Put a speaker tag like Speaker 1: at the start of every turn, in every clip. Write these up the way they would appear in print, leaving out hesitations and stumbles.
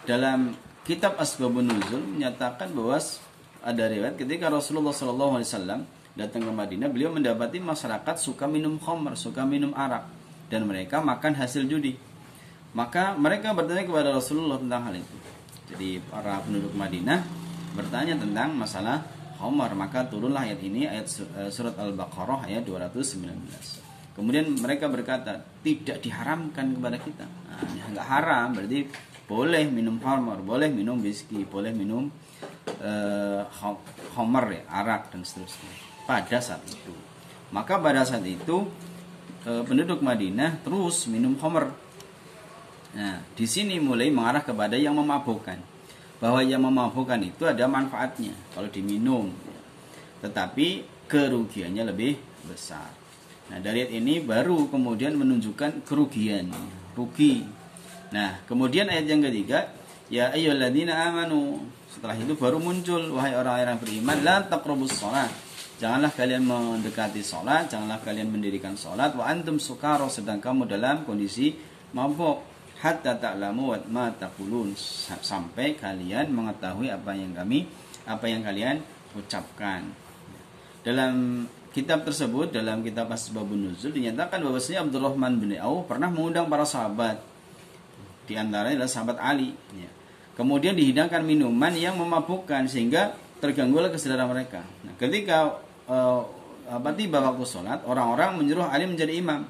Speaker 1: dalam kitab Asbabun Nuzul menyatakan bahwa ada riwayat ketika Rasulullah SAW datang ke Madinah, beliau mendapati masyarakat suka minum khamr, suka minum arak, dan mereka makan hasil judi. Maka mereka bertanya kepada Rasulullah tentang hal itu. Jadi para penduduk Madinah bertanya tentang masalah khamr, maka turunlah ayat ini, ayat surat Al-Baqarah ayat 219. Kemudian mereka berkata, tidak diharamkan kepada kita. Nah, nggak haram, berarti boleh minum khamr, boleh minum whisky, boleh minum khamr ya, arak dan seterusnya. Pada saat itu, maka pada saat itu penduduk Madinah terus minum khamr. Nah, di sini mulai mengarah kepada yang memabukkan. Bahwa yang memabukkan itu ada manfaatnya kalau diminum, ya. Tetapi kerugiannya lebih besar. Nah, dari ayat ini baru kemudian menunjukkan kerugian, rugi. Nah, kemudian ayat yang ketiga, ya ayyuhalladzina amanu. Setelah itu baru muncul, wahai orang-orang beriman, la taqrabus shalah. Janganlah kalian mendekati salat, janganlah kalian mendirikan salat wa antum sukara, sedang kamu dalam kondisi mabuk, hatta ta'lamu ma taqulun, sampai kalian mengetahui apa yang kalian ucapkan. Dalam kitab tersebut, dalam kitab Asbabun Nuzul dinyatakan bahwasanya Abdurrahman bin Auf pernah mengundang para sahabat. Di antaranya adalah sahabat Ali, ya. Kemudian dihidangkan minuman yang memabukkan sehingga terganggulah kesadaran mereka. Nah, ketika tiba waktu sholat, orang-orang menyuruh Ali menjadi imam.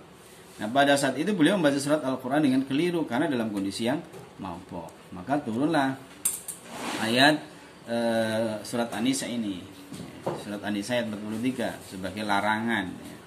Speaker 1: Nah, pada saat itu beliau membaca surat Al-Quran dengan keliru karena dalam kondisi yang mabuk. Maka turunlah ayat surat An-Nisa ini, surat An-Nisa ayat 43 sebagai larangan, ya.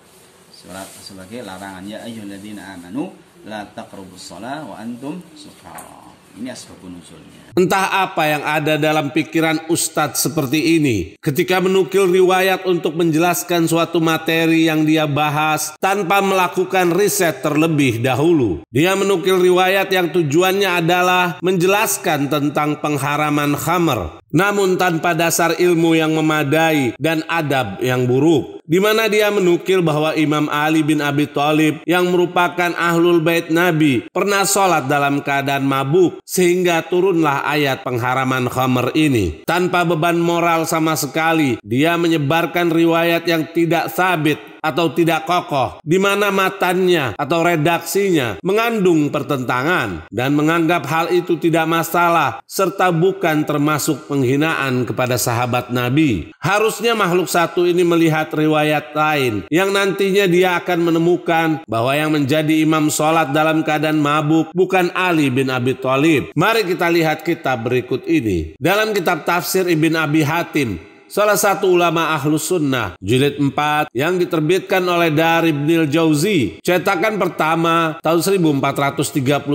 Speaker 1: Sebagai larangan, ya ayyuhalladzina amanu la taqrabus shalah wa antum sukara. Ini asbabun nuzulnya.
Speaker 2: Entah apa yang ada dalam pikiran Ustadz seperti ini ketika menukil riwayat untuk menjelaskan suatu materi yang dia bahas tanpa melakukan riset terlebih dahulu. Dia menukil riwayat yang tujuannya adalah menjelaskan tentang pengharaman khamr, namun tanpa dasar ilmu yang memadai dan adab yang buruk. Di mana dia menukil bahwa Imam Ali bin Abi Thalib yang merupakan ahlul bait Nabi pernah sholat dalam keadaan mabuk sehingga turunlah ayat pengharaman khamr ini. Tanpa beban moral sama sekali, dia menyebarkan riwayat yang tidak sabit atau tidak kokoh, di mana matannya atau redaksinya mengandung pertentangan dan menganggap hal itu tidak masalah serta bukan termasuk penghinaan kepada sahabat Nabi. Harusnya makhluk satu ini melihat riwayat lain yang nantinya dia akan menemukan bahwa yang menjadi imam sholat dalam keadaan mabuk bukan Ali bin Abi Thalib. Mari kita lihat kitab berikut ini. Dalam kitab tafsir Ibn Abi Hatim, salah satu ulama Ahlus Sunnah, jilid 4 yang diterbitkan oleh Dar Ibnil Jauzi, cetakan pertama tahun 1439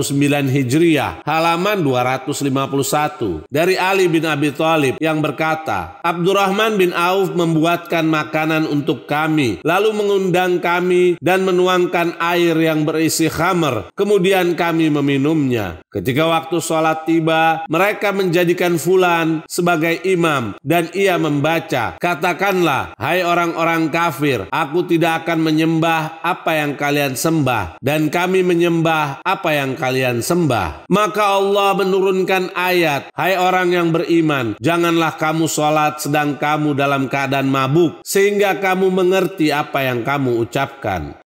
Speaker 2: Hijriah, halaman 251, dari Ali bin Abi Thalib yang berkata, Abdurrahman bin Auf membuatkan makanan untuk kami, lalu mengundang kami dan menuangkan air yang berisi khamr, kemudian kami meminumnya. Ketika waktu sholat tiba, mereka menjadikan fulan sebagai imam dan ia membaca, katakanlah, hai orang-orang kafir, aku tidak akan menyembah apa yang kalian sembah dan kami menyembah apa yang kalian sembah. Maka Allah menurunkan ayat, hai orang yang beriman, janganlah kamu sholat sedang kamu dalam keadaan mabuk sehingga kamu mengerti apa yang kamu ucapkan.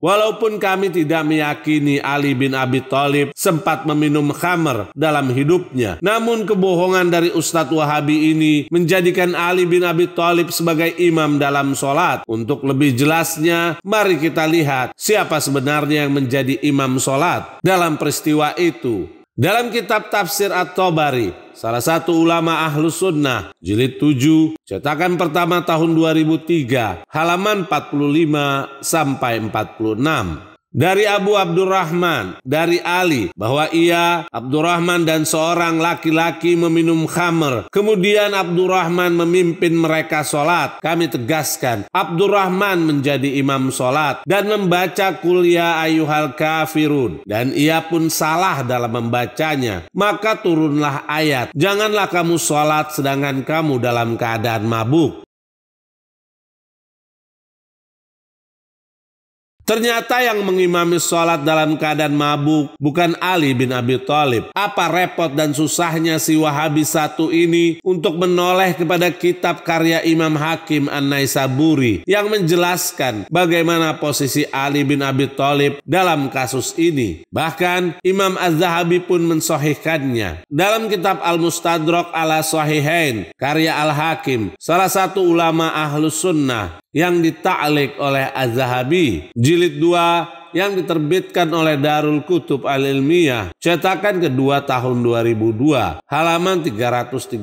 Speaker 2: Walaupun kami tidak meyakini Ali bin Abi Thalib sempat meminum khamr dalam hidupnya, namun kebohongan dari Ustadz Wahabi ini menjadikan Ali bin Abi Thalib sebagai imam dalam sholat. Untuk lebih jelasnya, mari kita lihat siapa sebenarnya yang menjadi imam sholat dalam peristiwa itu. Dalam kitab tafsir At-Tabari, salah satu ulama Ahlus Sunnah, jilid 7, cetakan pertama tahun 2003, halaman 45 sampai 46. Dari Abu Abdurrahman, dari Ali, bahwa ia, Abdurrahman dan seorang laki-laki meminum khamr. Kemudian Abdurrahman memimpin mereka sholat. Kami tegaskan, Abdurrahman menjadi imam sholat dan membaca Qul ya ayyuhal kafirun. Dan ia pun salah dalam membacanya. Maka turunlah ayat, janganlah kamu sholat sedangkan kamu dalam keadaan mabuk. Ternyata yang mengimami sholat dalam keadaan mabuk bukan Ali bin Abi Thalib. Apa repot dan susahnya si Wahabi satu ini untuk menoleh kepada kitab karya Imam Hakim An-Naisaburi yang menjelaskan bagaimana posisi Ali bin Abi Thalib dalam kasus ini. Bahkan Imam Az-Zahabi pun mensahihkannya. Dalam kitab Al-Mustadrak ala Sahihain karya Al-Hakim, salah satu ulama Ahlus Sunnah yang dita'liq oleh Az-Zahabi, jilid 2 yang diterbitkan oleh Darul Kutub Al-Ilmiyah, cetakan kedua tahun 2002, halaman 336.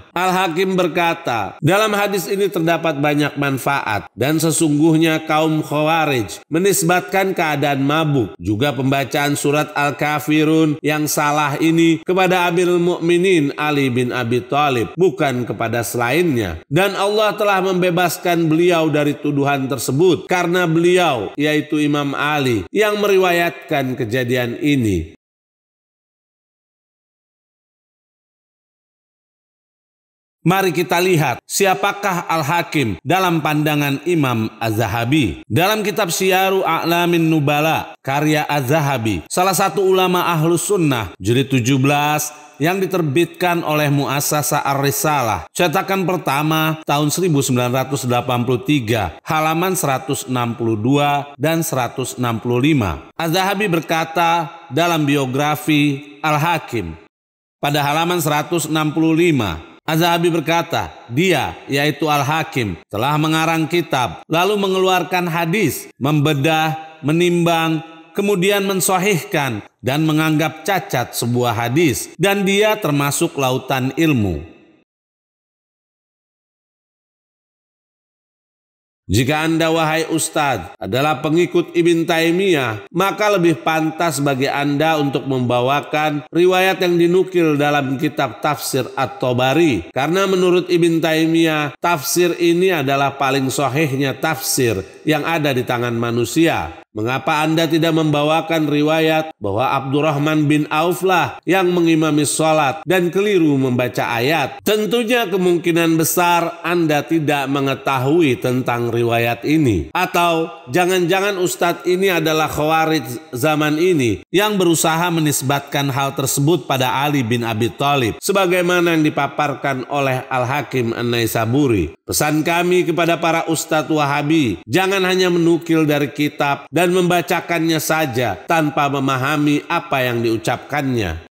Speaker 2: Al-Hakim berkata, dalam hadis ini terdapat banyak manfaat dan sesungguhnya kaum Khawarij menisbatkan keadaan mabuk, juga pembacaan surat Al-Kafirun yang salah ini kepada Amirul Mukminin Ali bin Abi Thalib, bukan kepada selainnya. Dan Allah telah membebaskan beliau dari tuduhan tersebut karena beliau, yaitu Imam Ali, yang meriwayatkan kejadian ini. Mari kita lihat siapakah Al-Hakim dalam pandangan Imam Az-Zahabi. Dalam kitab Syiaru A'lamin Nubala karya Az-Zahabi, salah satu ulama Ahlus Sunnah, jilid 17 yang diterbitkan oleh Muassasah Ar-Risalah, cetakan pertama tahun 1983, halaman 162 dan 165. Az-Zahabi berkata dalam biografi Al-Hakim pada halaman 165, Az-Zahabi berkata, dia, yaitu Al-Hakim, telah mengarang kitab, lalu mengeluarkan hadis, membedah, menimbang, kemudian mensahihkan dan menganggap cacat sebuah hadis, dan dia termasuk lautan ilmu. Jika Anda, wahai Ustadz, adalah pengikut Ibn Taimiyah, maka lebih pantas bagi Anda untuk membawakan riwayat yang dinukil dalam kitab Tafsir At-Tabari. Karena menurut Ibn Taimiyah, tafsir ini adalah paling sahihnya tafsir yang ada di tangan manusia. Mengapa Anda tidak membawakan riwayat bahwa Abdurrahman bin Auf lah yang mengimami sholat dan keliru membaca ayat? Tentunya kemungkinan besar Anda tidak mengetahui tentang riwayat ini. Atau jangan-jangan Ustadz ini adalah Khawarij zaman ini yang berusaha menisbatkan hal tersebut pada Ali bin Abi Thalib, sebagaimana yang dipaparkan oleh Al-Hakim An-Naisaburi. Pesan kami kepada para Ustadz Wahabi, jangan hanya menukil dari kitab dan membacakannya saja tanpa memahami apa yang diucapkannya.